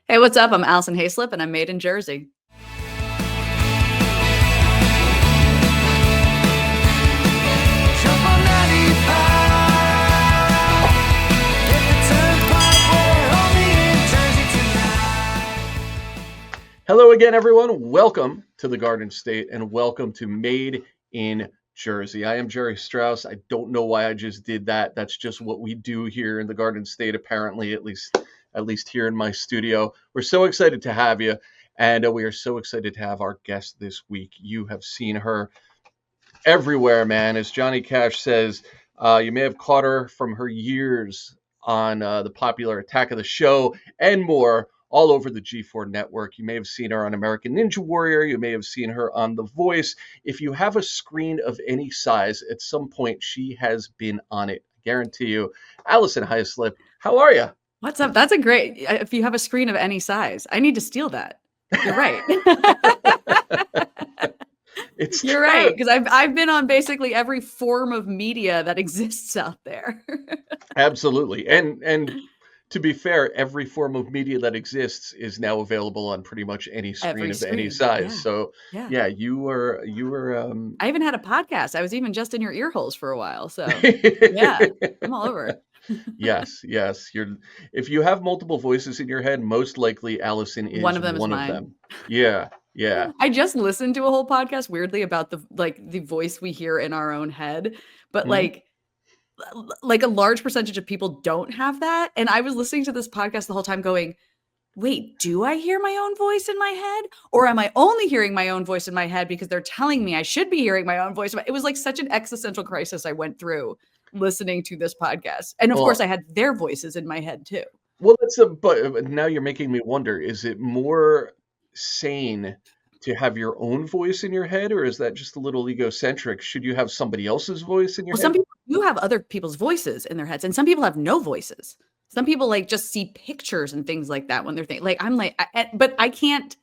Hey, what's up? I'm Alison Haislip, and I'm made in Jersey. Hello again, everyone. Welcome to the Garden State and welcome to Made in Jersey. I am Jerry Strauss. I don't know why I just did that. That's just what we do here in the Garden State, apparently, at least here in my studio. We're so excited to have you, and we are so excited to have our guest this week. You have seen her everywhere, man. As Johnny Cash says, you may have caught her from her years on the popular Attack of the Show and more, all over the G4 network. You may have seen her on American Ninja Warrior. You may have seen her on The Voice. If you have a screen of any size, at some point she has been on it. I guarantee you. Alison Haislip, how are you? What's up? That's a great. If you have a screen of any size, I need to steal that. You're right. You're right, because I've been on basically every form of media that exists out there. Absolutely, and to be fair, every form of media that exists is now available on pretty much any screen of any size. Yeah. So yeah, you were. I even had a podcast. I was even just in your ear holes for a while. So yeah, I'm all over it. Yes. If you have multiple voices in your head, most likely Alison is one of them. Yeah. I just listened to a whole podcast weirdly about the voice we hear in our own head, but Mhm. like a large percentage of people don't have that. And I was listening to this podcast the whole time going, wait, do I hear my own voice in my head? Or am I only hearing my own voice in my head because they're telling me I should be hearing my own voice? It was like such an existential crisis I went through listening to this podcast. And of course I had their voices in my head too. Well, but now you're making me wonder, is it more sane to have your own voice in your head, or is that just a little egocentric? Should you have somebody else's voice in your head? Some people do have other people's voices in their heads, and some people have no voices. Some people like just see pictures and things like that when they're thinking. Like I'm like, but I can't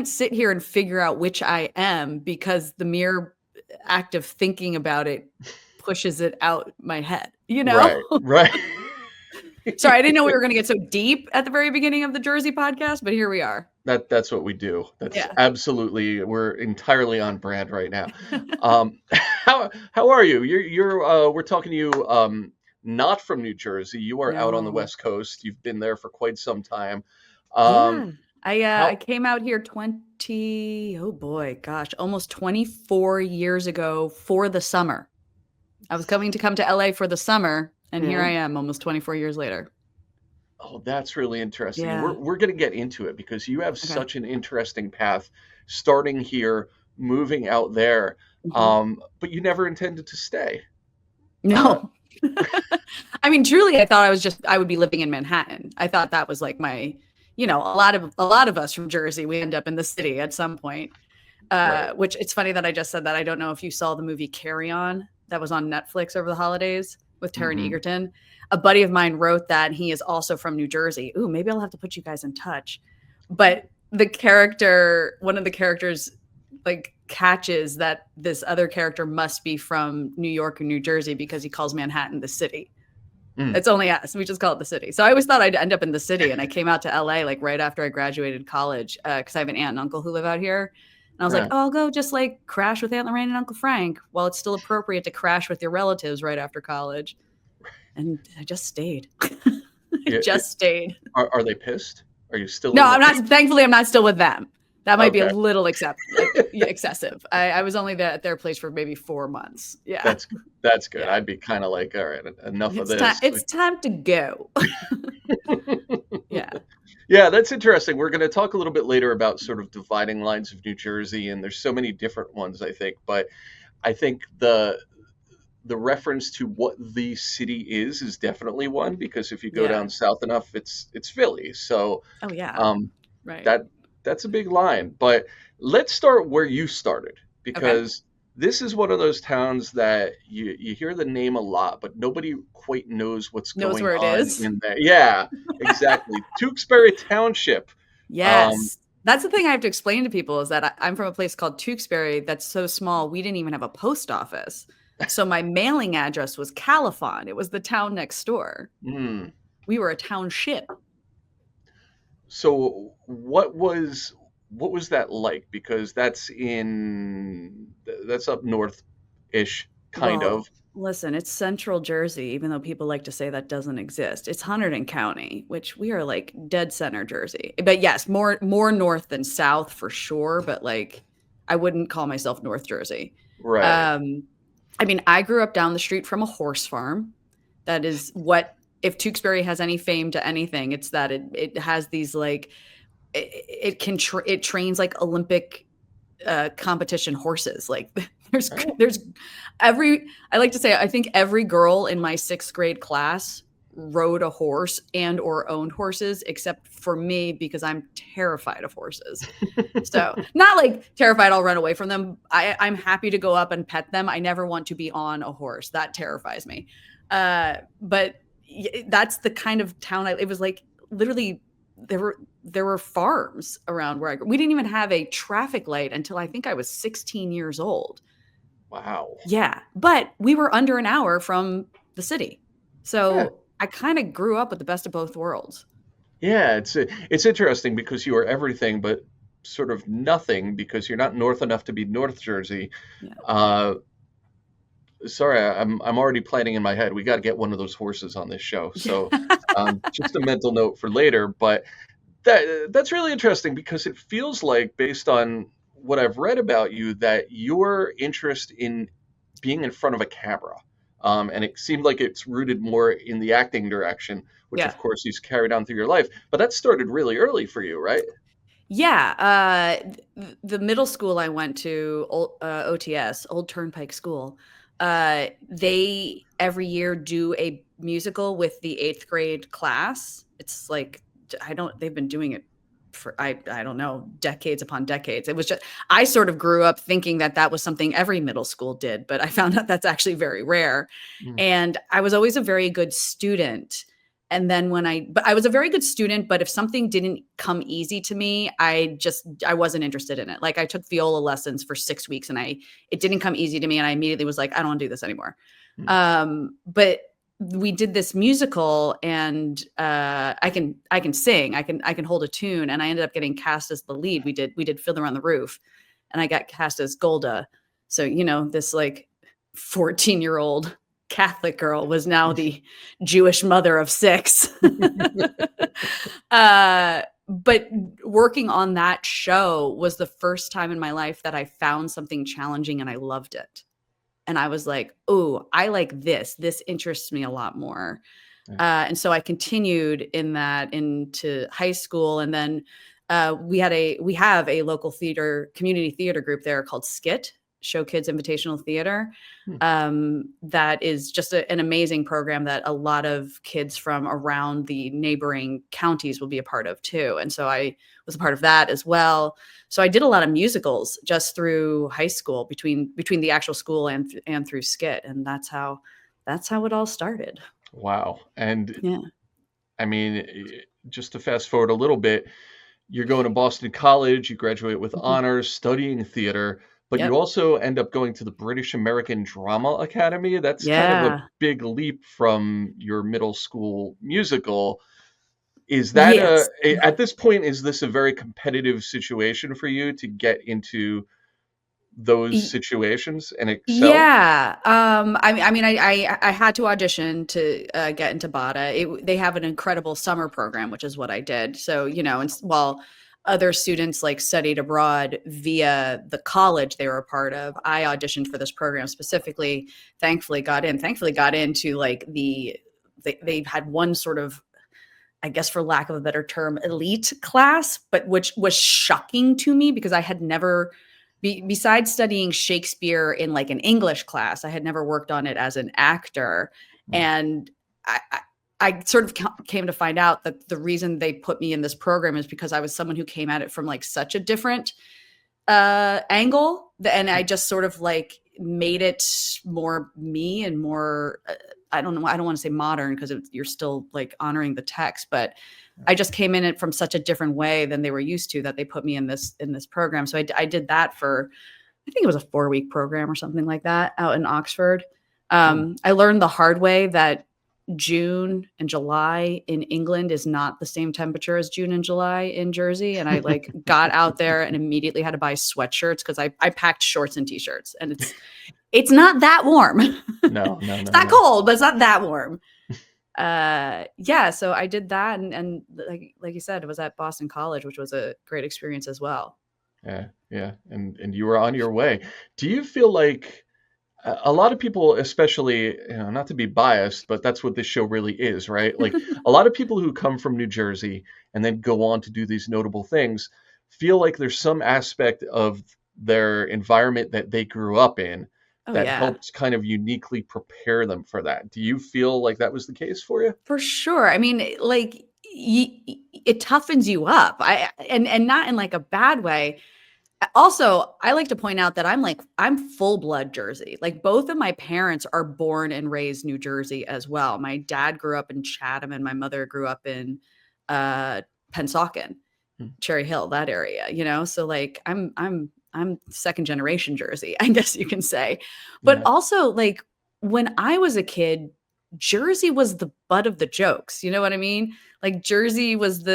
sit here and figure out which I am because the mere act of thinking about it pushes it out my head. You know, right. Sorry, I didn't know we were going to get so deep at the very beginning of the Jersey podcast, but here we are. That's what we do. That's absolutely, we're entirely on brand right now. How are you? We're talking to you not from New Jersey. You are out on the West Coast. You've been there for quite some time. I came out here almost 24 years ago for the summer. I was coming to come to LA for the summer, and here I am almost 24 years later. Oh, that's really interesting. Yeah. We're going to get into it because you have such an interesting path, starting here, moving out there, but you never intended to stay. No. I mean, truly, I thought I would be living in Manhattan. I thought that was like my, a lot of us from Jersey, we end up in the city at some point. Which it's funny that I just said that. I don't know if you saw the movie Carry On that was on Netflix over the holidays with Taron Egerton. A buddy of mine wrote that, and he is also from New Jersey. Ooh, maybe I'll have to put you guys in touch. But one of the characters like catches that this other character must be from New York or New Jersey because he calls Manhattan the city. It's only us. We just call it the city. So I always thought I'd end up in the city, and I came out to LA like right after I graduated college because I have an aunt and uncle who live out here. And I was like, I'll go just like crash with Aunt Lorraine and Uncle Frank while it's still appropriate to crash with your relatives right after college. And I just stayed. Stayed. Are they pissed? Are you still? No, I'm not. Thankfully, I'm not still with them. That might be a little excessive. I was only at their place for maybe 4 months. Yeah. That's good. Yeah. I'd be kind of like, all right, enough of this. It's time to go. Yeah. Yeah, that's interesting. We're going to talk a little bit later about sort of dividing lines of New Jersey, and there's so many different ones, I think. But I think the reference to what the city is definitely one, because if you go down south enough, it's Philly. So right. That's a big line. But let's start where you started, because this is one of those towns that you hear the name a lot, but nobody quite knows what's going where on it is. in there. Yeah, exactly. Tewksbury Township. Yes. That's the thing I have to explain to people is that I'm from a place called Tewksbury that's so small, we didn't even have a post office. So my mailing address was Califon. It was the town next door. We were a township. So what was that like? Because that's up north-ish, kind Well, of. listen, it's central Jersey, even though people like to say that doesn't exist. It's Hunterdon County, which we are like dead center Jersey. But yes, more north than south for sure, but like I wouldn't call myself North Jersey. Right. Um, I mean, I grew up down the street from a horse farm. That is what, if Tewksbury has any fame to anything, it's that it has these like it trains like Olympic competition horses. Like Oh, there's every I like to say I think every girl in my sixth grade class rode a horse and or owned horses except for me because I'm terrified of horses. So not like terrified I'll run away from them. I'm happy to go up and pet them. I never want to be on a horse. That terrifies me. But that's the kind of town it was like literally there were farms around where I grew. We didn't even have a traffic light until I think I was 16 years old. wow. Yeah, but we were under an hour from the city. Yeah. So I kind of grew up with the best of both worlds. Yeah, it's interesting because you are everything but sort of nothing because you're not north enough to be North Jersey. Yeah. Uh, Sorry, I'm already planning in my head. We got to get one of those horses on this show. So, just a mental note for later. But that's really interesting because it feels like, based on what I've read about you, that your interest in being in front of a camera, and it seemed like it's rooted more in the acting direction, which Yeah. of course you've carried on through your life. But that started really early for you, right? Yeah, the middle school I went to, OTS, Old Turnpike School, they every year do a musical with the eighth grade class. It's like I don't. They've been doing it for I don't know, decades upon decades. It was just I sort of grew up thinking that that was something every middle school did, but I found out that's actually very rare. Mm. And I was always a very good student. And then but I was a very good student, but if something didn't come easy to me, I wasn't interested in it. Like I took viola lessons for 6 weeks and it didn't come easy to me. And I immediately was like, I don't want to do this anymore. Mm. But we did this musical and I can sing, I can hold a tune. And I ended up getting cast as the lead. We did Fiddler on the Roof and I got cast as Golda. So, this like 14-year-old Catholic girl was now the Jewish mother of six. But working on that show was the first time in my life that I found something challenging and I loved it. And I was like, oh, I like this. This interests me a lot more. Yeah. And so I continued in that into high school. And then we have a local community theater group there called Skit, Show Kids Invitational Theater. That is just an amazing program that a lot of kids from around the neighboring counties will be a part of too. And so I was a part of that as well. So I did a lot of musicals just through high school between the actual school and through Skit. And that's how it all started. Wow. And Yeah. I mean, just to fast forward a little bit, you're going to Boston College, you graduate with Mhm. honors, studying theater, but you Yep. also end up going to the British American Drama Academy. That's kind of a Yeah. big leap from your middle school musical. Is that Yes. at this point, is this a very competitive situation for you to get into those situations and excel? Yeah. I mean, I had to audition to get into BADA. They have an incredible summer program, which is what I did. So, and while other students like studied abroad via the college they were a part of, I auditioned for this program specifically. Thankfully got into like they had one sort of, I guess for lack of a better term, elite class, but which was shocking to me because I had never besides studying Shakespeare in like an English class, I had never worked on it as an actor. Mm. And I sort of came to find out that the reason they put me in this program is because I was someone who came at it from like such a different angle. And I just sort of like made it more me and more, I don't know. I don't want to say modern because you're still like honoring the text, but I just came in it from such a different way than they were used to that they put me in this program. So I did that for, I think it was a 4-week program or something like that out in Oxford. Mm. I learned the hard way that June and July in England is not the same temperature as June and July in Jersey. And I like got out there and immediately had to buy sweatshats because I packed shorts and t-shirts, and it's not that warm. No, It's not cold, but it's not that warm. Yeah, so I did that, and like you said, it was at Boston College, which was a great experience as well. Yeah, and you were on your way. Do you feel like a lot of people, especially, not to be biased, but that's what this show really is, right? Like a lot of people who come from New Jersey and then go on to do these notable things feel like there's some aspect of their environment that they grew up in that helps kind of uniquely prepare them for that. Do you feel like that was the case for you? For sure. I mean, like it toughens you up. And not in like a bad way. Also, I like to point out that I'm full blood Jersey. Like both of my parents are born and raised New Jersey as well. My dad grew up in Chatham and my mother grew up in Pennsauken, Cherry Hill, that area, So like I'm second generation Jersey, I guess you can say. But also like when I was a kid, Jersey was the butt of the jokes. You know what I mean? Like Jersey was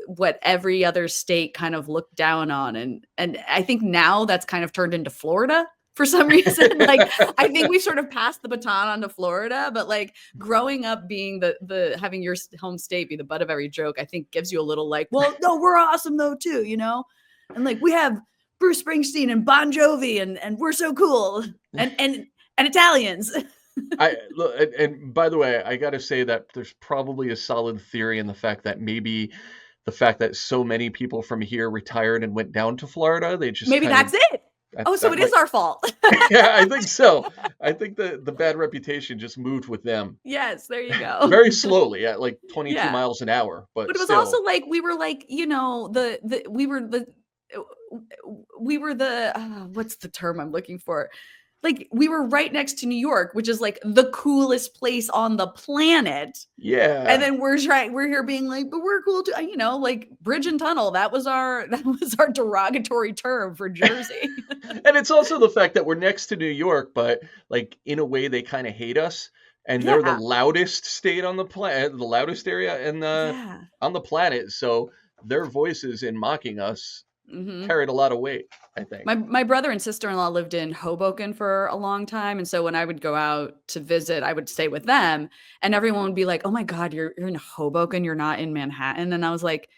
what every other state kind of looked down on. And I think now that's kind of turned into Florida for some reason. Like I think we've sort of passed the baton on to Florida, but like growing up being the having your home state be the butt of every joke, I think gives you a little like, well, no, we're awesome though too, And like we have Bruce Springsteen and Bon Jovi and we're so cool and Italians. And by the way, I got to say that there's probably a solid theory in the fact that maybe the fact that so many people from here retired and went down to Florida, they just that's it. So it is our fault. Yeah, I think so. I think the bad reputation just moved with them. Yes, there you go. Very slowly at like 22 miles an hour, but it was still. also like we were like we were the what's the term I'm looking for? Like we were right next to New York, which is like the coolest place on the planet. Yeah. And then we're here being like, but we're cool too. Like bridge and tunnel. That was our derogatory term for Jersey. And it's also the fact that we're next to New York, but like in a way they kind of hate us. And they're the loudest state on the planet, the loudest area on the planet. So their voices in mocking us carried a lot of weight, I think. My brother and sister-in-law lived in Hoboken for a long time. And so when I would go out to visit, I would stay with them and everyone would be like, oh my God, you're in Hoboken. You're not in Manhattan. And I was like,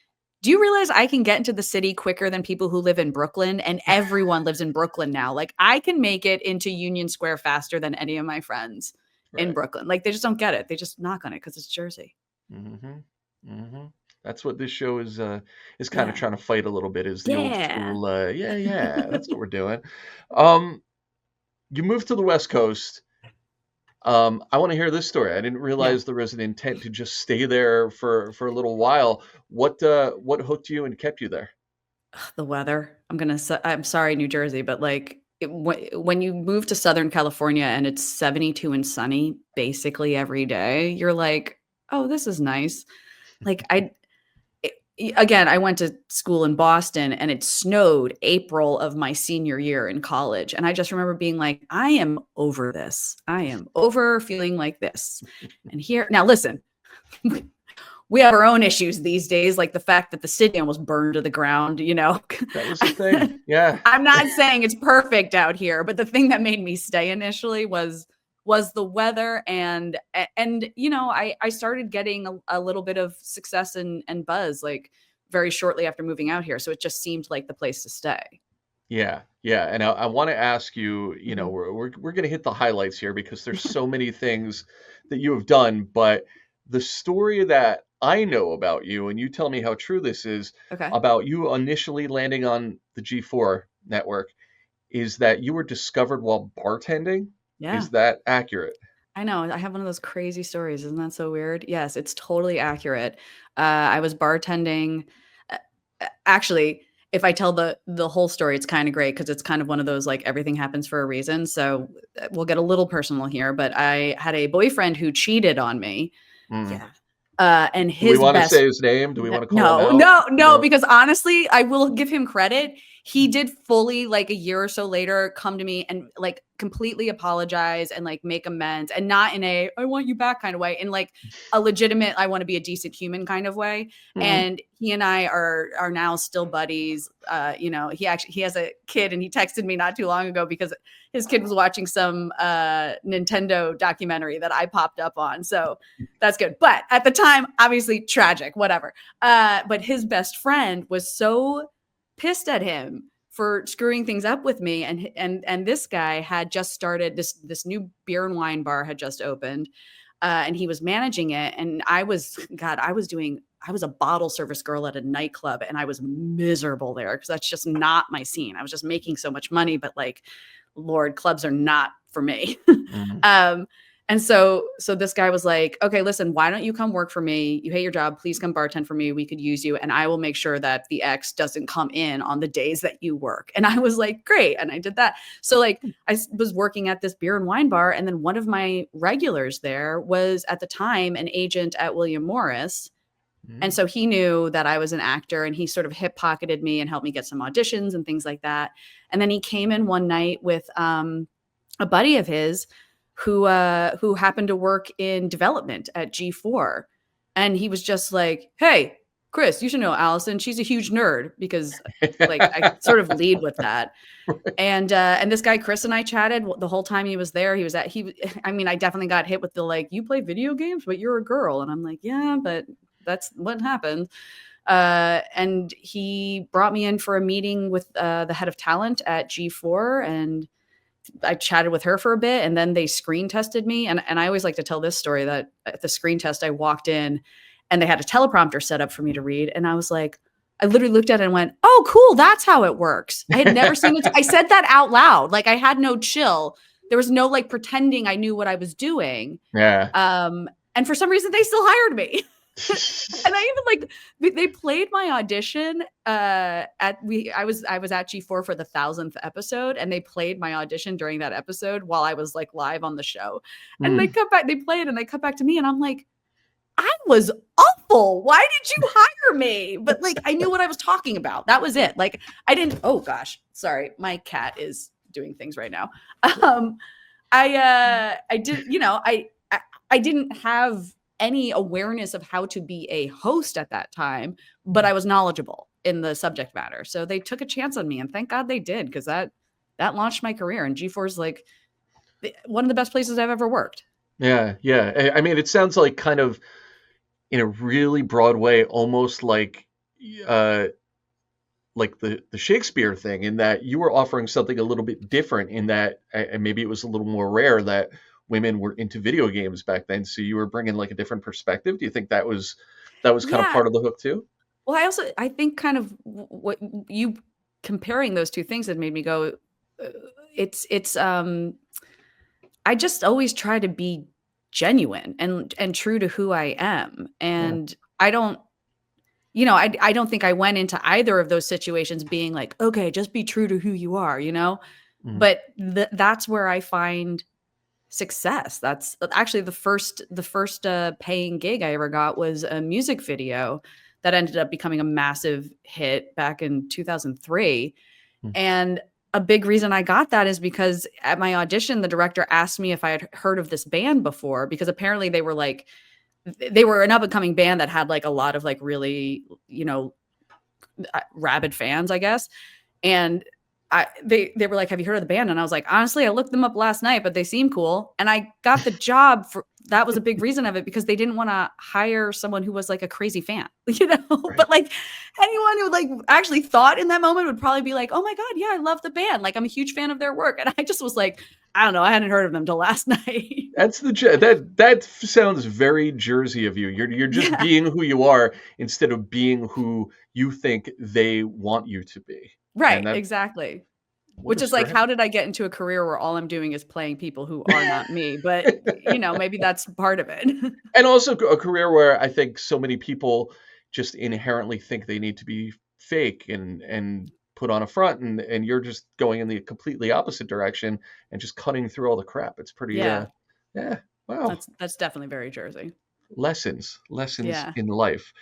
do you realize I can get into the city quicker than people who live in Brooklyn? And everyone lives in Brooklyn now. Like I can make it into Union Square faster than any of my friends in Brooklyn. Like they just don't get it. They just knock on it because it's Jersey. That's what this show is kind of trying to fight a little bit, is the old school, that's what we're doing. You moved to the West Coast. I want to hear this story. I didn't realize there was an intent to just stay there for a little while. What hooked you and kept you there? The weather. I'm sorry, New Jersey, but like when you move to Southern California and it's 72 and sunny basically every day, you're like, oh, this is nice. Like I went to school in Boston and it snowed April of my senior year in college. And I just remember being like, I am over this. I am over feeling like this. And now listen, we have our own issues these days. Like the fact that the city almost burned to the ground, That was the thing. Yeah. I'm not saying it's perfect out here, but the thing that made me stay initially was the weather and I started getting a little bit of success and buzz like very shortly after moving out here. So it just seemed like the place to stay. Yeah. And I want to ask you, we're going to hit the highlights here because there's so many things that you have done, but the story that I know about you, and you tell me how true this is, about you initially landing on the G4 network, is that you were discovered while bartending. Yeah. Is that accurate? I know. I have one of those crazy stories. Isn't that so weird? Yes, it's totally accurate. I was bartending. Actually, if I tell the whole story, it's kind of great because it's kind of one of those like everything happens for a reason. So we'll get a little personal here. But I had a boyfriend who cheated on me. Yeah. And his. Do we want to say his name? Do we want to call him out? No, because honestly, I will give him credit. He did fully like a year or so later come to me and like completely apologize and like make amends, and not in a I want you back kind of way, in like a legitimate I want to be a decent human kind of way. Mhm. And he and I are now still buddies. He has a kid, and he texted me not too long ago because his kid was watching some Nintendo documentary that I popped up on. So that's good. But at the time, obviously tragic, whatever. But his best friend was so pissed at him for screwing things up with me. And this guy had just started this new beer and wine bar had just opened. And he was managing it. And I was a bottle service girl at a nightclub, and I was miserable there because that's just not my scene. I was just making so much money, but like, Lord, clubs are not for me. Mhm. And so this guy was like, okay, listen, why don't you come work for me? You hate your job. Please come bartend for me. We could use you. And I will make sure that the ex doesn't come in on the days that you work. And I was like, great. And I did that. So like I was working at this beer and wine bar. And then one of my regulars there was at the time an agent at William Morris. And Mhm. so he knew that I was an actor, and he sort of hip pocketed me and helped me get some auditions and things like that. And then he came in one night with a buddy of his who happened to work in development at G4. And he was just like, hey, Chris, you should know Allison. She's a huge nerd, because like I sort of lead with that. And this guy Chris and I chatted the whole time he was there. I mean, I definitely got hit with the like, you play video games, but you're a girl. And I'm like, yeah, but that's what happened. And he brought me in for a meeting with the head of talent at G4, and I chatted with her for a bit, and then they screen tested me. And I always like to tell this story that at the screen test, I walked in and they had a teleprompter set up for me to read. And I was like, I literally looked at it and went, oh, cool. That's how it works. I had never seen it. I said that out loud. Like I had no chill. There was no like pretending I knew what I was doing. Yeah. And for some reason they still hired me. And I even like they played my audition I was at G4 for the 1,000th episode, and they played my audition during that episode while I was like live on the show. And they Mm. come back, they play it, and they come back to me, and I'm like, I was awful. Why did you hire me? But like I knew what I was talking about. That was it. Like I didn't. Oh gosh, sorry, my cat is doing things right now. I did. I didn't have any awareness of how to be a host at that time, but I was knowledgeable in the subject matter. So they took a chance on me, and thank God they did, because that launched my career. And G4's like one of the best places I've ever worked. Yeah, yeah. I mean, it sounds like kind of in a really broad way, almost uh, like the Shakespeare thing, in that you were offering something a little bit different, in that, and maybe it was a little more rare that women were into video games back then. So you were bringing like a different perspective. Do you think that was kind of Yeah. part of the hook too? Well, I think kind of what you comparing those two things had made me go, uh, it's I just always try to be genuine and true to who I am. Yeah. And I don't, I don't think I went into either of those situations being like, okay, just be true to who you are, Mhm. but that's where I find success. That's actually the first paying gig I ever got was a music video that ended up becoming a massive hit back in 2003. Mm. And a big reason I got that is because at my audition, the director asked me if I had heard of this band before, because apparently they were an up and coming band that had like a lot of like really, rabid fans, I guess. And they were like, have you heard of the band? And I was like, honestly, I looked them up last night, but they seem cool. And I got the job that was a big reason of it, because they didn't want to hire someone who was like a crazy fan, Right. but like anyone who like actually thought in that moment would probably be like, oh my God, yeah, I love the band. Like I'm a huge fan of their work. And I just was like, I don't know. I hadn't heard of them till last night. That's that sounds very Jersey of you. You're just Yeah, being who you are instead of being who you think they want you to be. And right. that Exactly. what a Which is like, strength. how did I get into a career where all I'm doing is playing people who are not me? But, maybe that's part of it. And also a career where I think so many people just inherently think they need to be fake and put on a front, and you're just going in the completely opposite direction and just cutting through all the crap. It's pretty Yeah, yeah, wow. that's definitely very Jersey. Lessons Yeah. in life.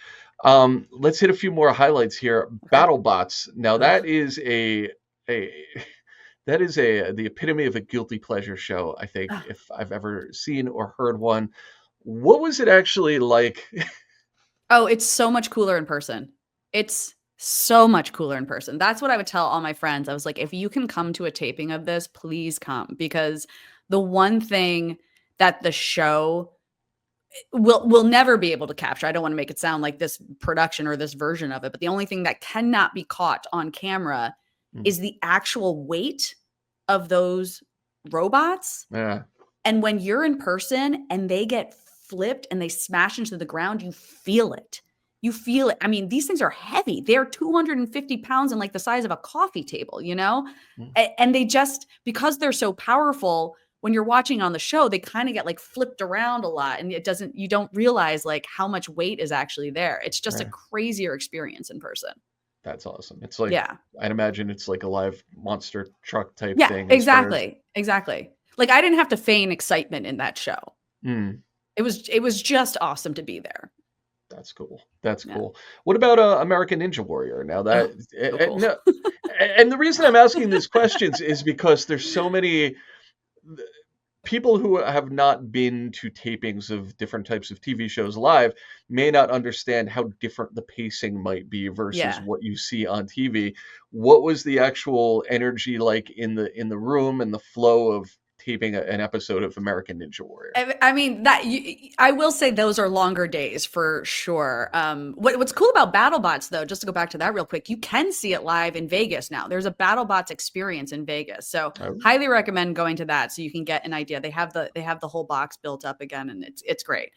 Let's hit a few more highlights here. Okay. BattleBots. Now Ugh. that is a That is the epitome of a guilty pleasure show, I think, Ah, if I've ever seen or heard one. What was it actually like? oh, it's so much cooler in person. It's so much cooler in person. That's what I would tell all my friends. I was like, if you can come to a taping of this, please come, because the one thing that the show will never be able to capture. I don't want to make it sound like this production or this version of it, but the only thing that cannot be caught on camera Mm, is the actual weight of those robots. yeah, And when you're in person and they get flipped and they smash into the ground, you feel it. You feel it. I mean, these things are heavy. They're 250 pounds and like the size of a coffee table, you know? mm, And they just, because they're so powerful, when you're watching on the show, they kind of get like flipped around a lot. And you don't realize like how much weight is actually there. It's just a yeah. crazier experience in person. That's awesome. It's like, Yeah. I'd imagine it's like a live monster truck type Yeah, thing as far as. exactly. Exactly. Like I didn't have to feign excitement in that show. Mm, It was just awesome to be there. that's cool. That's Yeah. cool. What about American Ninja Warrior? Now that Oh, so cool. no, and the reason I'm asking these questions is because there's so many people who have not been to tapings of different types of TV shows live may not understand how different the pacing might be versus Yeah. what you see on TV. What was the actual energy like in the room and the flow of taping an episode of American Ninja Warrior? I mean I will say those are longer days for sure. What's cool about BattleBots though, just to go back to that real quick, you can see it live in Vegas now. There's a BattleBots experience in Vegas, so Oh, highly recommend going to that so you can get an idea. They have the whole box built up again, and it's great.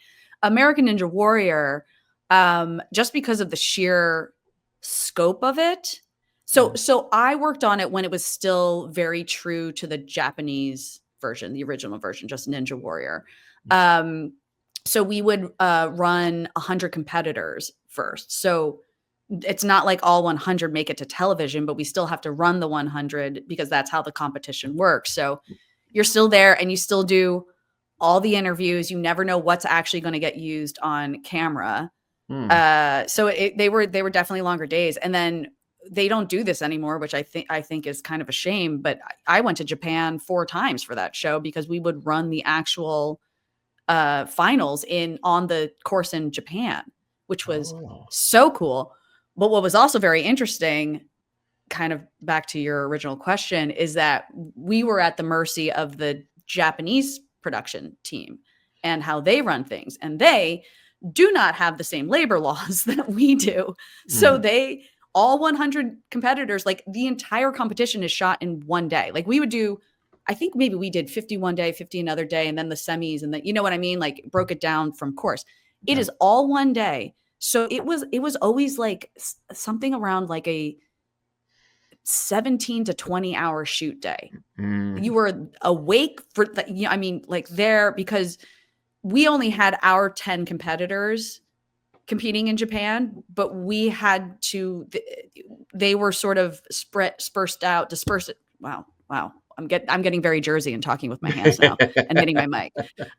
American Ninja Warrior, just because of the sheer scope of it. So mm, so I worked on it when it was still very true to the Japanese version, the original version, just Ninja Warrior. Um, so we would run 100 competitors first. So it's not like all 100 make it to television, but we still have to run the 100 because that's how the competition works. So you're still there and you still do all the interviews. You never know what's actually going to get used on camera. mm, They were definitely longer days, and then they don't do this anymore, which I think is kind of a shame. But I went to Japan 4 times for that show because we would run the actual finals on the course in Japan, which was oh, so cool. But what was also very interesting, kind of back to your original question, is that we were at the mercy of the Japanese production team and how they run things, and they do not have the same labor laws that we do. So mm, all 100 competitors, like the entire competition is shot in one day. Like we would do, I think maybe we did 50 one day, 50 another day, and then the semis, and then, you know what I mean? Like broke it down from course. It yeah, is all one day. So it was always like something around like a 17 to 20 hour shoot day. mm, You were awake for I mean, like there, because we only had our 10 competitors competing in Japan, but we had to, they were sort of dispersed. Wow. I'm getting very Jersey and talking with my hands now and hitting my mic.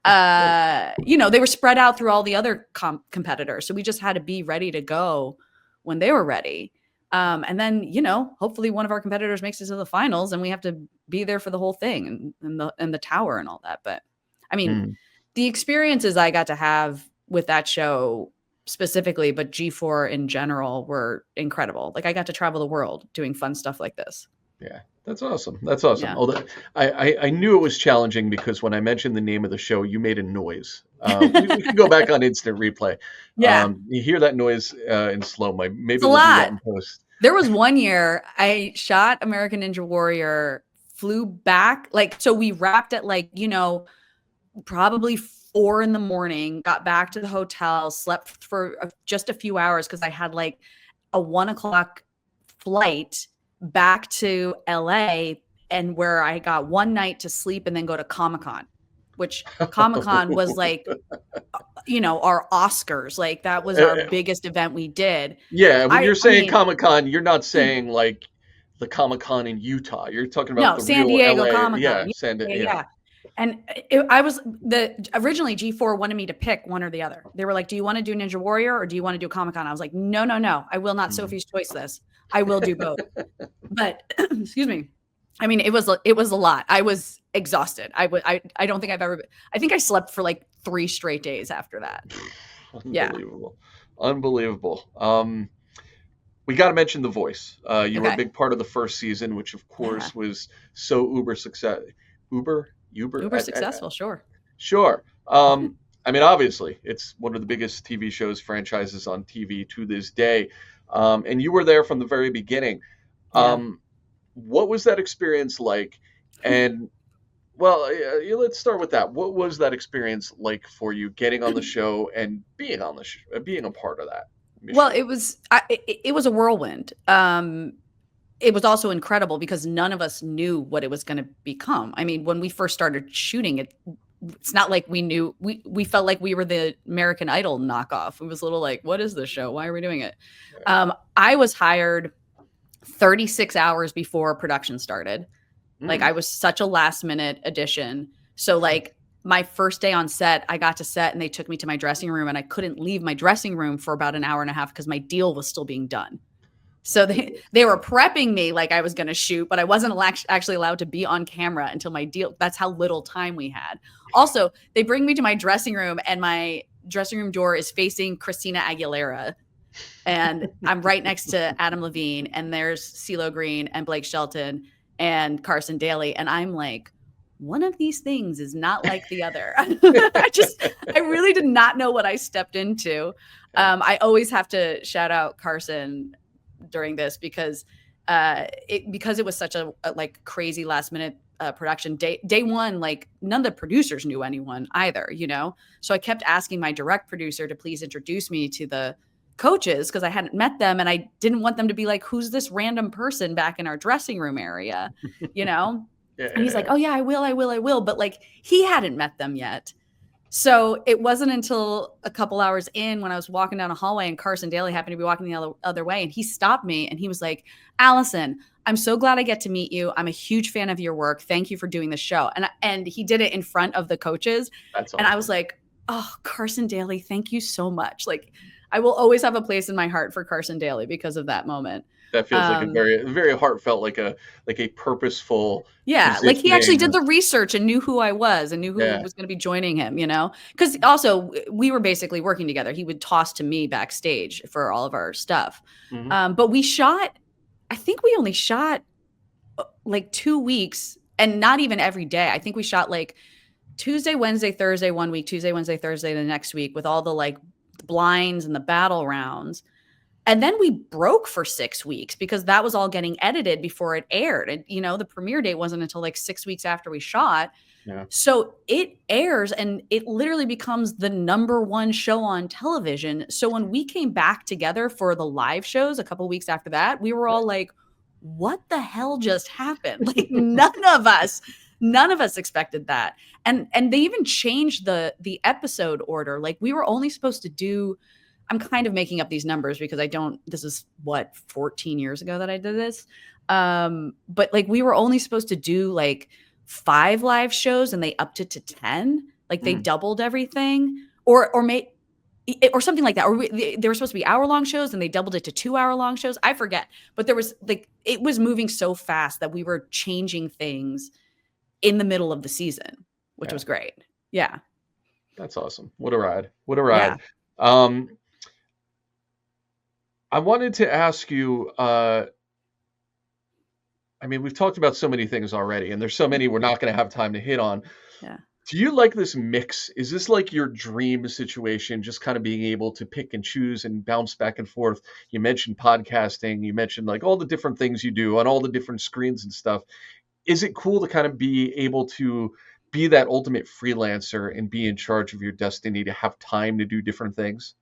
They were spread out through all the other competitors. So we just had to be ready to go when they were ready. And then, hopefully one of our competitors makes it to the finals and we have to be there for the whole thing and the tower and all that. But I mean, mm. the experiences I got to have with that show specifically, but G4 in general, were incredible. Like I got to travel the world doing fun stuff like this. Yeah, that's awesome. That's awesome. Yeah. Although I knew it was challenging because when I mentioned the name of the show, you made a noise. We can go back on instant replay. Yeah. You hear that noise in slow mo. It's Maybe a we'll do that lot. in post. There was one year I shot American Ninja Warrior, flew back. So we wrapped at probably 4 a.m, got back to the hotel, slept for just a few hours because I had like a 1 o'clock flight back to LA, and where I got one night to sleep and then go to Comic-Con, which Comic-Con was like, our Oscars. Like that was our Uh, biggest event we did. yeah, when you're I saying mean, Comic-Con, you're not saying like the Comic-Con in Utah. You're talking about no, the San real Diego LA. Comic-Con. Yeah, Yeah, yeah. yeah. And originally G4 wanted me to pick one or the other. They were like, do you want to do Ninja Warrior or do you want to do Comic-Con? I was like, no. I will not Mm. Sophie's Choice this. I will do both. But excuse me. I mean, it was a lot. I was exhausted. I don't think I think I slept for like 3 straight days after that. Yeah. Unbelievable. Unbelievable. We got to mention The Voice. You were a Okay. big part of the first season, which of Yeah. course was so uber success. Uber. Uber successful, sure. Sure. I mean, obviously, it's one of the biggest TV shows franchises on TV to this day, and you were there from the very beginning. Yeah. What was that experience like? And well, let's start with that. What was that experience like for you, getting on the show and being on the being a part of that Well, mission? it was a whirlwind. It was also incredible because none of us knew what it was going to become. I mean, when we first started shooting it, it's not like we knew. We felt like we were the American Idol knockoff. It was a little like, what is this show? Why are we doing it? I was hired 36 hours before production started. Like, Mm. I was such a last minute addition. So like my first day on set, I got to set and they took me to my dressing room and I couldn't leave my dressing room for about an hour and a half because my deal was still being done. So they were prepping me like I was going to shoot, but I wasn't actually allowed to be on camera until my deal. That's how little time we had. Also, they bring me to my dressing room and my dressing room door is facing Christina Aguilera. And I'm right next to Adam Levine, and there's CeeLo Green and Blake Shelton and Carson Daly. And I'm like, one of these things is not like the other. I really did not know what I stepped into. I always have to shout out Carson during this because it was such a like crazy last minute production. Day one, like none of the producers knew anyone either, you know? So I kept asking my direct producer to please introduce me to the coaches because I hadn't met them and I didn't want them to be like, who's this random person back in our dressing room area, you know? And he's like, Yeah. oh yeah, I will. But like he hadn't met them yet. So it wasn't until a couple hours in when I was walking down a hallway and Carson Daly happened to be walking the other way. And he stopped me and he was like, Allison, I'm so glad I get to meet you. I'm a huge fan of your work. Thank you for doing the show. And he did it in front of the coaches. That's And I was awesome. like, oh, Carson Daly, thank you so much. Like I will always have a place in my heart for Carson Daly because of that moment. That feels like a very heartfelt, like a purposeful Yeah, like he actually did positioning. the research and knew who I was and knew who Yeah. was going to be joining him, you know? Because also we were basically working together. He would toss to me backstage for all of our stuff. Hmm. But I think we only shot like 2 weeks and not even every day. I think we shot like Tuesday, Wednesday, Thursday, 1 week, Tuesday, Wednesday, Thursday, the next week with all the like blinds and the battle rounds. And then we broke for 6 weeks because that was all getting edited before it aired. And, you know, the premiere date wasn't until like 6 weeks after we shot. Yeah. So it airs and it literally becomes the #1 show on television. So when we came back together for the live shows a couple weeks after that, we were all like, what the hell just happened? Like none of us expected that. And they even changed the episode order. Like we were only supposed to do, I'm kind of making up these numbers because this is what, 14 years ago that I did this. But like we were only supposed to do like 5 live shows and they upped it to 10. Like they Mm. doubled everything or something like that. Or they were supposed to be hour-long shows and they doubled it to 2-hour-long shows. I forget. But there was like, it was moving so fast that we were changing things in the middle of the season, which Yeah. was great. Yeah. That's awesome. What a ride. What a Yeah. ride. I wanted to ask you, I mean, we've talked about so many things already, and there's so many we're not going to have time to hit on. Yeah. Do you like this mix? Is this like your dream situation, just kind of being able to pick and choose and bounce back and forth? You mentioned podcasting, you mentioned like all the different things you do on all the different screens and stuff. Is it cool to kind of be able to be that ultimate freelancer and be in charge of your destiny, to have time to do different things?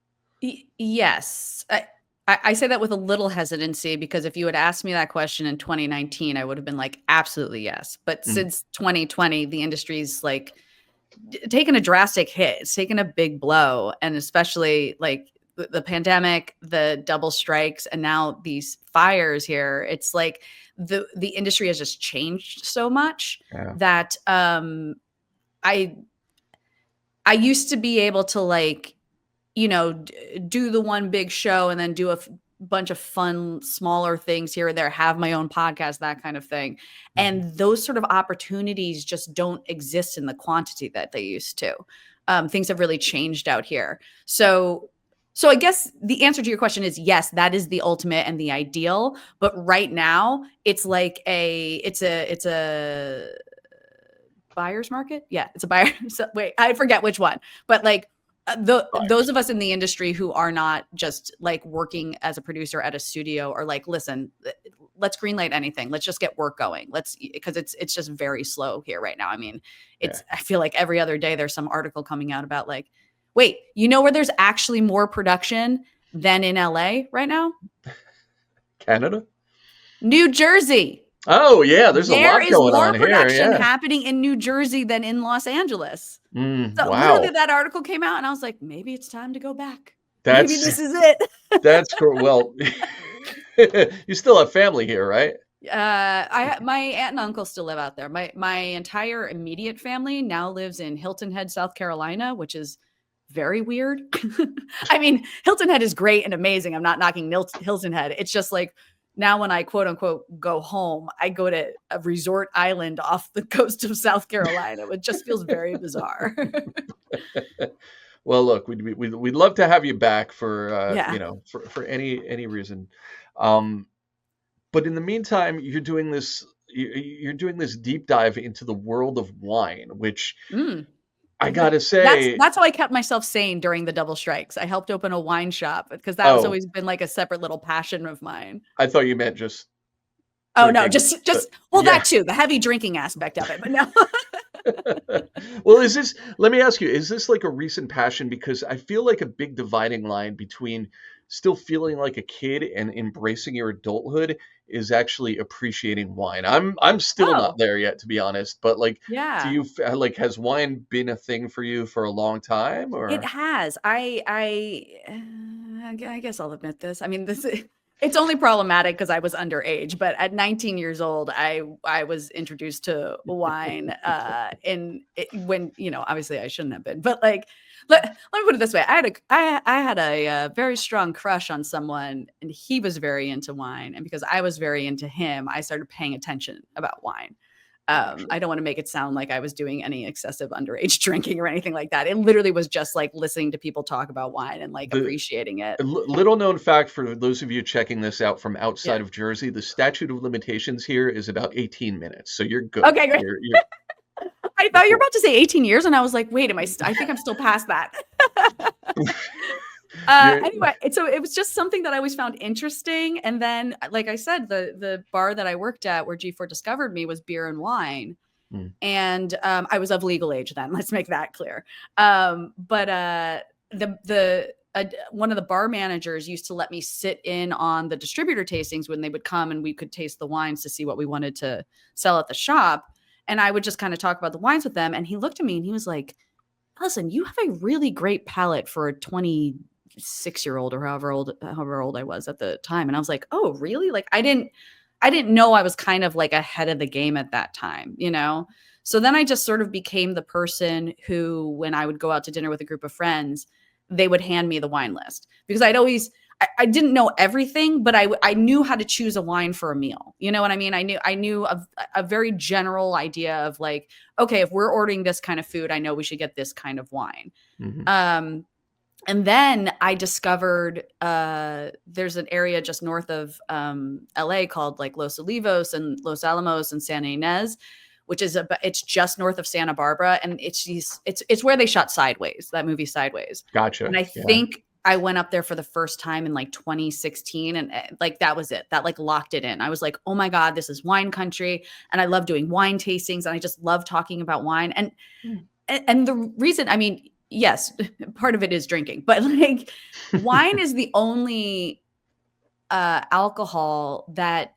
Yes. I say that with a little hesitancy because if you had asked me that question in 2019, I would have been like, absolutely yes. But Mm. since 2020, the industry's like taken a drastic hit. It's taken a big blow. And especially like the pandemic, the double strikes, and now these fires here, it's like the industry has just changed so much Yeah. that I used to be able to like, you know, do the one big show and then do bunch of fun, smaller things here or there, have my own podcast, that kind of thing. And those sort of opportunities just don't exist in the quantity that they used to. Things have really changed out here. So I guess the answer to your question is yes, that is the ultimate and the ideal. But right now it's like it's a buyer's market. Yeah, it's a buyer. So, wait, I forget which one, but like those of us in the industry who are not just like working as a producer at a studio are like, listen, let's greenlight anything. Let's just get work going. Because it's just very slow here right now. I mean, I feel like every other day there's some article coming out about like, wait, you know where there's actually more production than in LA right now? Canada? New Jersey. Oh, yeah. There's a lot going on here. There is more production happening in New Jersey than in Los Angeles. So wow. literally that article came out and I was like, maybe it's time to go back. Maybe this is it. That's cool. Well, you still have family here, right? My aunt and uncle still live out there. My entire immediate family now lives in Hilton Head, South Carolina, which is very weird. I mean, Hilton Head is great and amazing. I'm not knocking Hilton Head. It's just like now when I quote unquote go home, I go to a resort island off the coast of South Carolina. It just feels very bizarre. Well, look, we'd love to have you back for for any reason. But in the meantime, you're doing this deep dive into the world of wine, which I gotta say, that's how I kept myself sane during the double strikes. I helped open a wine shop because that has always been like a separate little passion of mine. I thought you meant just. Oh no, just that too, the heavy drinking aspect of it, but no. Well, let me ask you, is this like a recent passion? Because I feel like a big dividing line between still feeling like a kid and embracing your adulthood is actually appreciating wine. I'm still not there yet, to be honest, but like, do you like, has wine been a thing for you for a long time? Or it has. I guess I'll admit this. I mean, it's only problematic because I was underage, but at 19 years old, I was introduced to wine when, obviously I shouldn't have been, but like, let me put it this way. I had a very strong crush on someone and he was very into wine. And because I was very into him, I started paying attention about wine. I don't want to make it sound like I was doing any excessive underage drinking or anything like that. It literally was just like listening to people talk about wine and like appreciating it. Little known fact for those of you checking this out from outside of Jersey, the statute of limitations here is about 18 minutes. So you're good. Okay, great. I thought you were about to say 18 years and I was like, wait, I think I'm still past that. Anyway, so it was just something that I always found interesting. And then, like I said, the bar that I worked at where G4 discovered me was beer and wine. And I was of legal age then. Let's make that clear. But one of the bar managers used to let me sit in on the distributor tastings when they would come and we could taste the wines to see what we wanted to sell at the shop. And I would just kind of talk about the wines with them. And he looked at me and he was like, listen, you have a really great palate for a 26-year-old or however old I was at the time. And I was like, oh, really? Like I didn't know I was kind of like ahead of the game at that time, So then I just sort of became the person who, when I would go out to dinner with a group of friends, they would hand me the wine list because I didn't know everything, but I knew how to choose a wine for a meal. You know what I mean? I knew a very general idea of like, okay, if we're ordering this kind of food, I know we should get this kind of wine. And then I discovered there's an area just north of LA called like Los Olivos and Los Alamos and Santa Ynez, which is it's just north of Santa Barbara, and it's where they shot Sideways, that movie Sideways. Gotcha. And I think I went up there for the first time in like 2016, and like that was it. That like locked it in. I was like, oh my God, this is wine country, and I love doing wine tastings, and I just love talking about wine. And the reason, I mean, yes, part of it is drinking, but like wine is the only alcohol that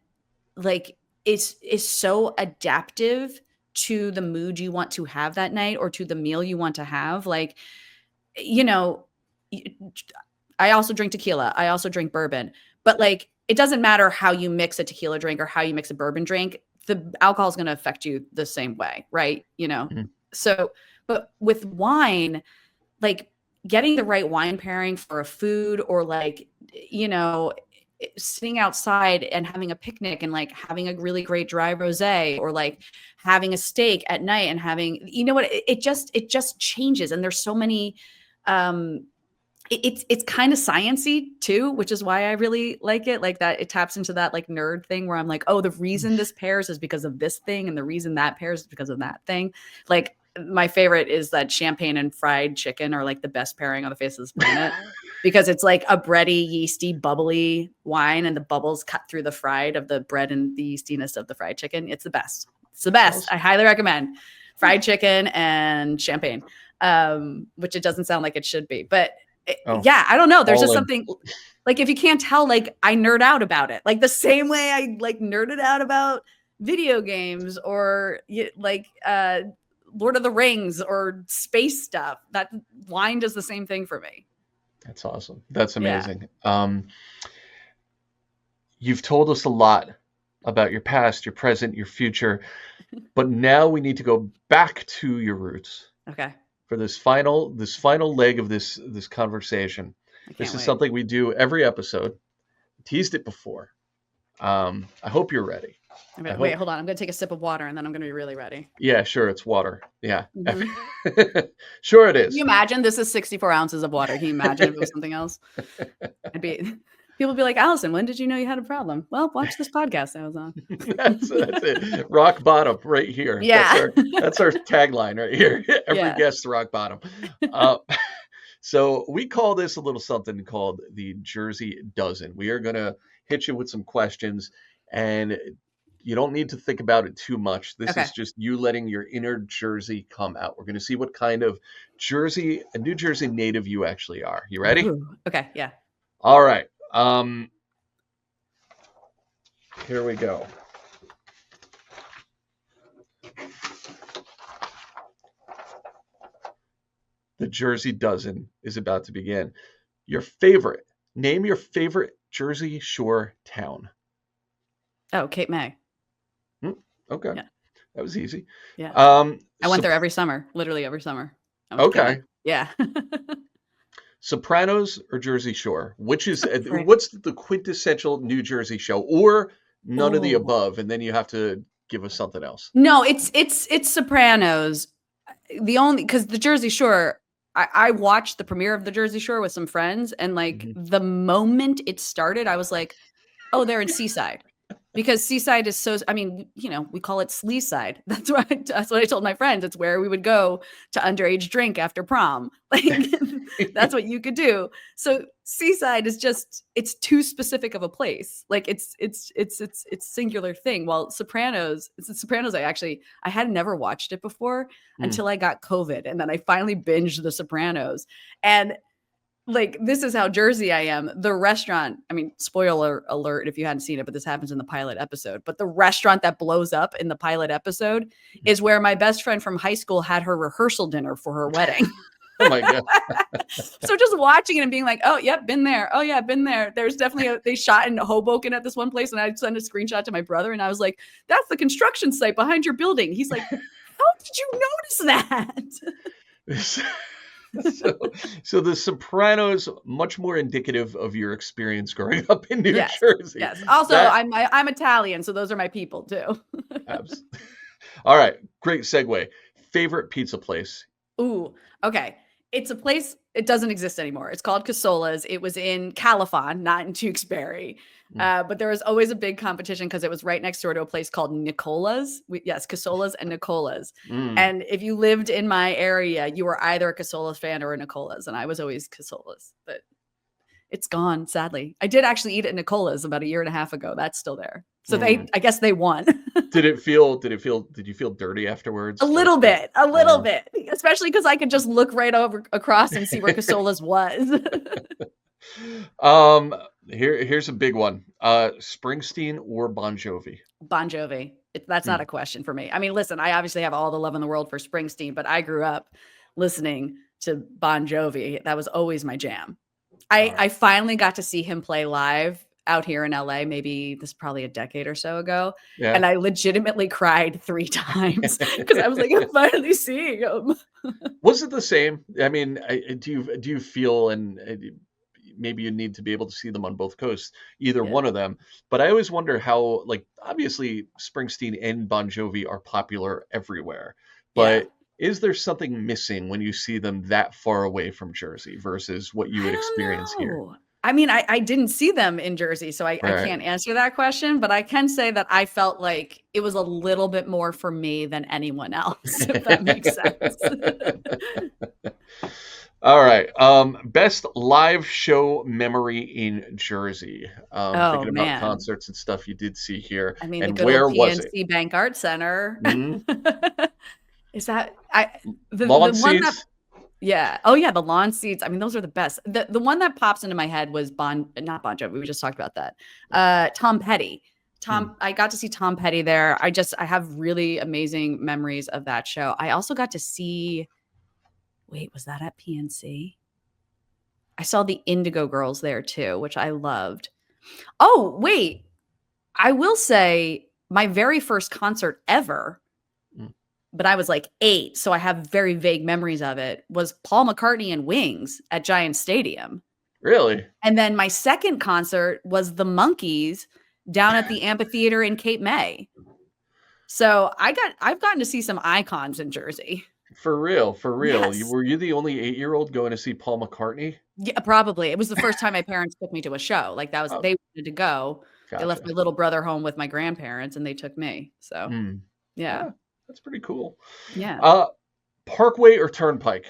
like is so adaptive to the mood you want to have that night or to the meal you want to have. Like, I also drink tequila. I also drink bourbon, but like, it doesn't matter how you mix a tequila drink or how you mix a bourbon drink. The alcohol is going to affect you the same way. Right. So, but with wine, like getting the right wine pairing for a food or like, sitting outside and having a picnic and like having a really great dry rosé, or like having a steak at night and having, you know what, it just changes. And there's so many, it's kind of sciencey too, which is why I really like it. Like that, it taps into that like nerd thing where I'm like, oh, the reason this pairs is because of this thing, and the reason that pairs is because of that thing. Like my favorite is that champagne and fried chicken are like the best pairing on the face of this planet, because it's like a bready, yeasty, bubbly wine, and the bubbles cut through the fried of the bread and the yeastiness of the fried chicken. It's the best. It's the best. I highly recommend fried chicken and champagne, which it doesn't sound like it should be, but yeah, I don't know. There's just something like, if you can't tell, like I nerd out about it, like the same way I like nerded out about video games or like Lord of the Rings or space stuff. That wine does the same thing for me. That's awesome. That's amazing. Yeah. You've told us a lot about your past, your present, your future, but now we need to go back to your roots. Okay. For this final leg of this conversation. This is something we do every episode. We teased it before. I hope you're ready. Wait, hold on. I'm going to take a sip of water and then I'm going to be really ready. Yeah, sure. It's water. Yeah. Mm-hmm. Sure it is. Can you imagine? This is 64 ounces of water. Can you imagine if it was something else? People would be like, Allison, when did you know you had a problem? Well, watch this podcast I was on. That's it. Rock bottom right here. Yeah. That's our tagline right here. Every guest, rock bottom. So we call this a little something called the Jersey Dozen. We are going to hit you with some questions, and you don't need to think about it too much. This is just you letting your inner Jersey come out. We're going to see what kind of a New Jersey native you actually are. You ready? Ooh, okay. Yeah. All right. Here we go. The Jersey Dozen is about to begin. Name your favorite Jersey Shore town. Oh, Cape May. Okay. Yeah. That was easy. Yeah. I went there every summer, literally every summer. Okay. Yeah. Sopranos or Jersey Shore? What's the quintessential New Jersey show, or none of the above, and then you have to give us something else? No, it's Sopranos. Because the Jersey Shore, I watched the premiere of the Jersey Shore with some friends, and like the moment it started, I was like, oh, they're in Seaside. Because Seaside is so, I mean, we call it Sleeside. That's what I told my friends. It's where we would go to underage drink after prom. Like that's what you could do. So Seaside is just, it's too specific of a place. Like it's singular thing. While Sopranos, I had never watched it before until I got COVID. And then I finally binged the Sopranos. And like, this is how Jersey I am. The restaurant, I mean, spoiler alert if you hadn't seen it, but this happens in the pilot episode. But the restaurant that blows up in the pilot episode is where my best friend from high school had her rehearsal dinner for her wedding. Oh my God. So just watching it and being like, oh, yep, been there. Oh yeah, been there. There's definitely they shot in Hoboken at this one place, and I sent a screenshot to my brother and I was like, that's the construction site behind your building. He's like, how did you notice that? So the Sopranos, much more indicative of your experience growing up in New Jersey. Yes. Also, I'm Italian, so those are my people too. All right, great segue. Favorite pizza place? Ooh, okay. It's a place, it doesn't exist anymore. It's called Casola's. It was in Califon, not in Tewksbury. But there was always a big competition because it was right next door to a place called Nicola's. Yes, Casola's and Nicola's. And if you lived in my area, you were either a Casola's fan or a Nicola's. And I was always Casola's, but it's gone, sadly. I did actually eat at Nicola's about a year and a half ago. That's still there. So I guess they won. Did you feel dirty afterwards? A little bit, especially because I could just look right across and see where Casola's was. Here's a big one. Springsteen or Bon Jovi? Bon Jovi. That's not a question for me. I mean, listen, I obviously have all the love in the world for Springsteen, but I grew up listening to Bon Jovi. That was always my jam. I finally got to see him play live out here in LA, maybe this is probably a decade or so ago. Yeah. And I legitimately cried 3 times because I was like, I'm finally seeing him. Was it the same? I mean, do you feel, and maybe you need to be able to see them on both coasts, either Yeah. one of them. But I always wonder how, like, obviously Springsteen and Bon Jovi are popular everywhere, Yeah. but is there something missing when you see them that far away from Jersey versus what you I would don't experience here? know. I mean, I didn't see them in Jersey, so I Right. can't answer that question, but I can say that I felt like it was a little bit more for me than anyone else, if that makes sense. All right. Best live show memory in Jersey. Oh, Thinking about man. concerts and stuff you did see here, I mean, the and good old where was it? PNC Bank Art Center. Mhm. Is that I Lawn the one that seats? yeah. Oh, yeah, the lawn seats. I mean, those are the best. The one that pops into my head was not Bon Jovi, we just talked about that. Tom Petty. Hmm. I got to see Tom Petty there. I have really amazing memories of that show. I also got to see wait, was that at PNC? I saw the Indigo Girls there too, which I loved. Oh, wait. I will say my very first concert ever, Mm. but I was like 8, so I have very vague memories of it, was Paul McCartney and Wings at Giant Stadium. Really? And then my second concert was the Monkees down at the amphitheater in Cape May. So I've gotten to see some icons in Jersey. For real, for real. Yes. Were you the only 8-year-old going to see Paul McCartney? Yeah, probably. It was the first time my parents took me to a show. Like, that was Oh, they wanted to go. They left gotcha. my little brother home with my grandparents, and they took me. So, Hmm. yeah. Yeah, that's pretty cool. Yeah. Parkway or Turnpike?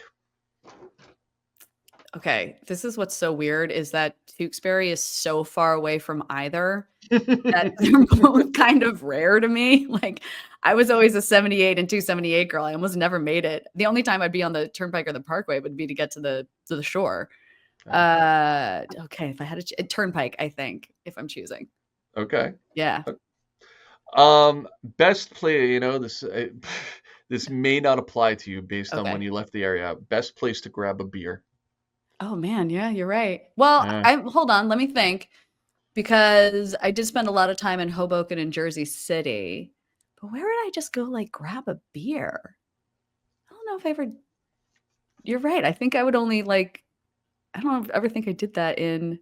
Okay, this is what's so weird is that Tewksbury is so far away from either that they're both kind of rare to me. Like, I was always a 78 and 278 girl. I almost never made it. The only time I'd be on the Turnpike or the Parkway would be to get to the shore. Okay, if I had a Turnpike, I think, if I'm choosing. Okay. Yeah. Best play, this this may not apply to you based on when Okay. you left the area. Best place to grab a beer. Oh, man, yeah, you're right. Well, Yeah. I hold on, let me think, because I did spend a lot of time in Hoboken and Jersey City, but where would I just go, like, grab a beer? I don't know if I ever you're right, I think I would only, like I don't ever think I did that in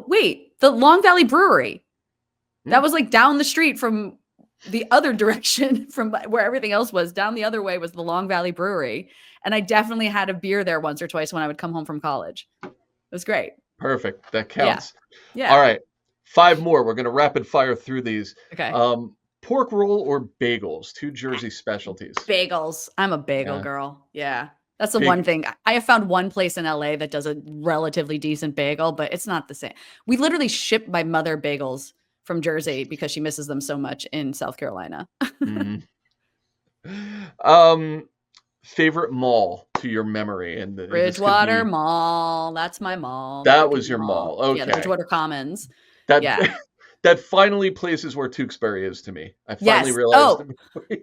wait, the Long Valley Brewery. Hmm, That was, like, down the street from the other direction from where everything else was. Down the other way was the Long Valley Brewery, and I definitely had a beer there once or twice when I would come home from college. It was great. perfect. That Yeah. counts. All Yeah. right. 5 more. We're gonna rapid fire through these. Okay. Pork roll or bagels, two Jersey specialties. Bagels. I'm a bagel Yeah. girl. Yeah. That's the one Big thing. I have found one place in LA that does a relatively decent bagel, but it's not the same. We literally ship my mother bagels from Jersey because she misses them so much in South Carolina. mhm. Um, Favorite mall to your memory, and this could Bridgewater be Mall. That's my mall. The that Bridgewater was your Mall. mall. Yeah, the Okay. Bridgewater Commons. That Yeah. that finally places where Tewksbury is to me. I finally Yes. realized.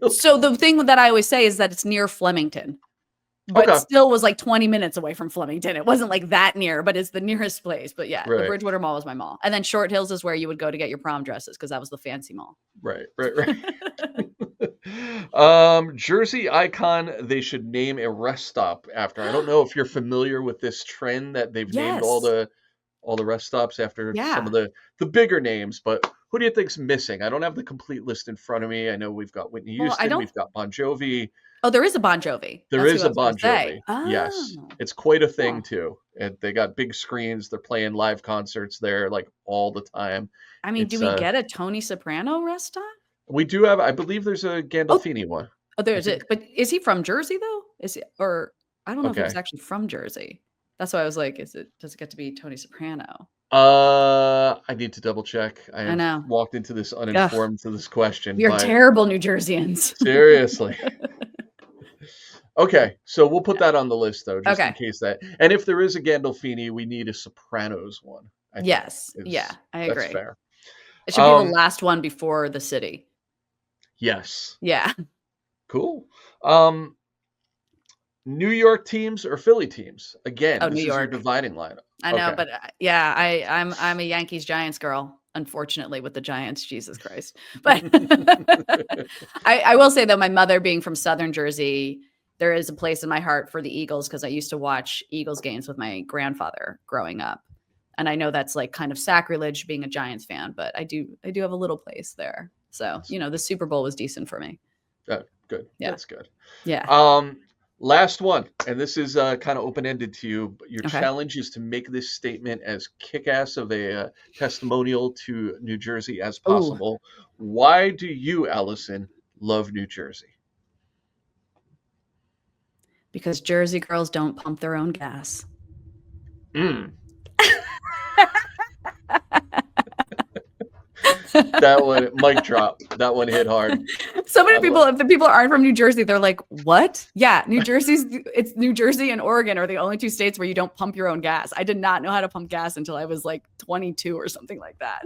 Oh, so the thing that I always say is that it's near Flemington, but Okay. still was like 20 minutes away from Flemington. It wasn't like that near, but it's the nearest place. But yeah, the Right. Bridgewater Mall was my mall. And then Short Hills is where you would go to get your prom dresses because that was the fancy mall. Right. Jersey icon they should name a rest stop after. I don't know if you're familiar with this trend that they've named Yes. all the rest stops after some of Yeah. the bigger names, but who do you think's missing? I don't have the complete list in front of me. I know we've got Whitney Well, I Houston, don't we've got Bon Jovi. oh, there is a Bon Jovi. There That's who is I a was gonna Bon say. Jovi. Yes. Oh, It's quite a huh. thing too. And they got big screens. They're playing live concerts there like all the time. I mean, do It's we get a Tony Soprano rest stop? we do have, I believe there's a Oh, Gandolfini one. oh, I there's think it. But is he from Jersey though? Is he or I don't know if he was okay. actually from Jersey. That's why I was like, does it get to be Tony Soprano? I need to double check. I I have know. walked into this Ugh, uninformed to this question, we are but terrible New Jerseyans. seriously. Okay, so we'll put that on the list though, just in Okay. case that. And if there is a Gandolfini, we need a Sopranos one. I think Yes. Yeah, is I that's agree. fair. It should be the Um, last one before the city. yes, Yeah. cool. Um, New York teams or Philly teams? Again, Oh, New this is your York. dividing line. I know, Okay. but yeah, I'm a Yankees Giants girl. Unfortunately, with the Giants, Jesus Christ. But I will say though, my mother being from Southern Jersey, there is a place in my heart for the Eagles because I used to watch Eagles games with my grandfather growing up. And I know that's like kind of sacrilege being a Giants fan, but I do have a little place there. So, the Super Bowl was decent for me. Good. Yeah. That's good. Yeah. Last one, and this is kind of open-ended to you, but your Okay. challenge is to make this statement as kick-ass of a testimonial to New Jersey as possible. Ooh. Why do you, Allison, love New Jersey? Because Jersey girls don't pump their own gas. That one, mic drop. That one hit hard. So many people, if the people aren't from New Jersey, they're like, what? Yeah, it's New Jersey and Oregon are the only two states where you don't pump your own gas. I did not know how to pump gas until I was like 22 or something like that.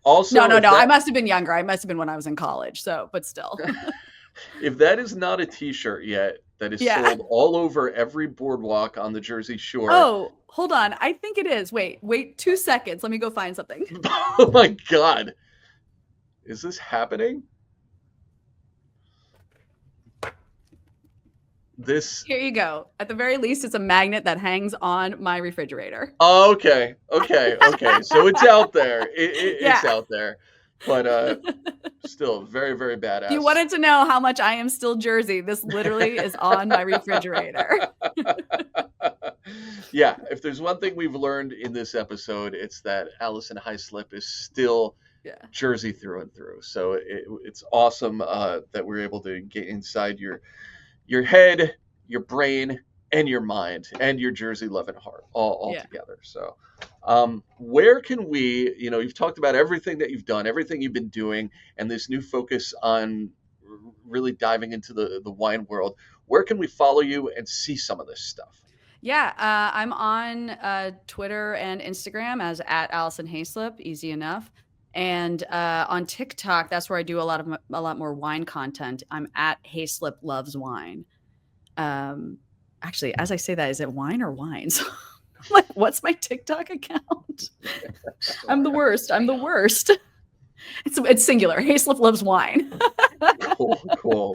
Also, no. I must have been younger. I must have been when I was in college. So, but still. If that is not a t-shirt yet, that is sold all over every boardwalk on the Jersey Shore. Oh, hold on. I think it is. Wait 2 seconds. Let me go find something. Oh my God. Is this happening? Here you go. At the very least, it's a magnet that hangs on my refrigerator. Oh, okay. So it's out there. It's out there. But still very, very badass. If you wanted to know how much I am still Jersey, this literally is on my refrigerator. Yeah, if there's one thing we've learned in this episode, it's that Alison Haislip is still Jersey through and through. So it's awesome that we're able to get inside your head, your brain, and your mind, and your Jersey loving heart all together. So where can we, you've talked about everything that you've done, everything you've been doing, and this new focus on really diving into the wine world. Where can we follow you and see some of this stuff? Yeah, I'm on Twitter and Instagram as @Alison Haislip, easy enough. And on TikTok, that's where I do a lot more wine content. I'm @Haislip Loves Wine. Actually, as I say that, is it wine or wines? Like, what's my TikTok account? I'm the worst. It's singular. Haislip Loves Wine. Cool.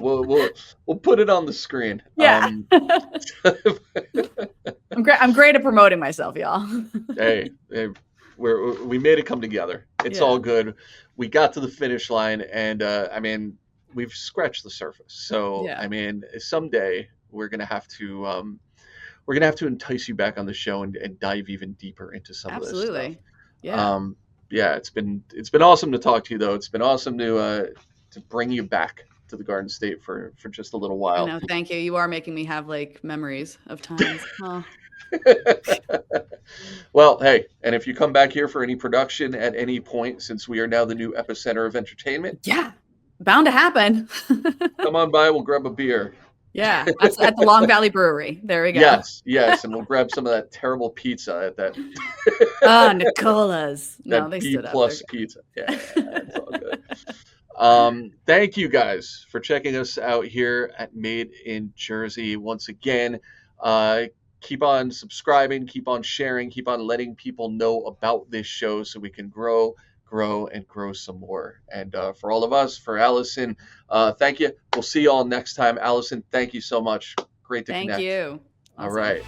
We'll put it on the screen. Yeah. I'm great at promoting myself, y'all. Hey, we made it come together. It's all good. We got to the finish line, and we've scratched the surface. So someday we're gonna have to entice you back on the show and dive even deeper into some of this stuff. Absolutely. Yeah. It's been awesome to talk to you, though. It's been awesome to bring you back to the Garden State for just a little while. No, thank you. You are making me have like memories of times. Oh. Well, hey, and if you come back here for any production at any point, since we are now the new epicenter of entertainment, bound to happen. Come on by. We'll grab a beer. Yeah, at the Long Valley Brewery. There we go. Yes, and we'll grab some of that terrible pizza at that. Nicola's. No, they stood up. B+ pizza. Yeah, that's all good. Thank you guys for checking us out here at Made in Jersey. Once again, keep on subscribing, keep on sharing, keep on letting people know about this show so we can grow some more. And for all of us, for Allison, thank you. We'll see you all next time. Allison, thank you so much. Great to connect. Thank you. Awesome. All right.